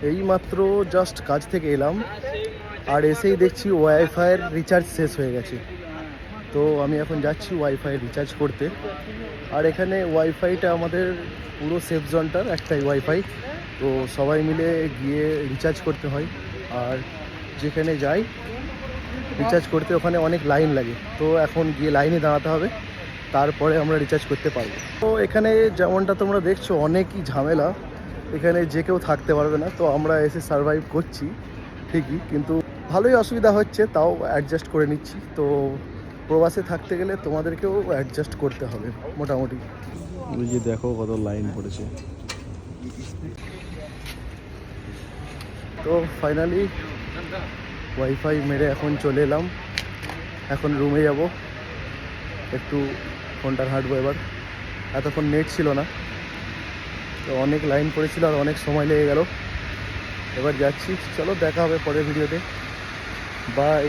এইমাত্র জাস্ট কাজ থেকে এলাম, আর এসেই দেখছি ওয়াইফাইয়ের রিচার্জ শেষ হয়ে গেছে। তো আমি এখন যাচ্ছি ওয়াইফাই রিচার্জ করতে। আর এখানে ওয়াইফাইটা আমাদের পুরো সেফ জোনটার একটাই ওয়াইফাই, তো সবাই মিলে গিয়ে রিচার্জ করতে হয়। আর যেখানে যাই রিচার্জ করতে ওখানে অনেক লাইন লাগে, তো এখন গিয়ে লাইনে দাঁড়াতে হবে, তারপরে আমরা রিচার্জ করতে পারবো। তো এখানে যেমনটা তোমরা দেখছো অনেকই ঝামেলা, এখানে যে কেউ থাকতে পারবে না। তো আমরা এসে সারভাইভ করছি ঠিকই, কিন্তু ভালোই অসুবিধা হচ্ছে, তাও অ্যাডজাস্ট করে নিচ্ছি। তো প্রবাসে থাকতে গেলে তোমাদেরকেও অ্যাডজাস্ট করতে হবে মোটামুটি। ওই যে দেখো কত লাইন পড়েছে। তো ফাইনালি ওয়াইফাই মেরে এখন চলে এলাম, এখন রুমে যাব, একটু ফোনটা ঘাঁটবো। এবার এতক্ষণ নেট ছিল না, তো অনেক লাইন পড়েছিল আর অনেক সময় লেগে গেল। এবার যাচ্ছি, চলো দেখা হবে পরের ভিডিওতে, বাই।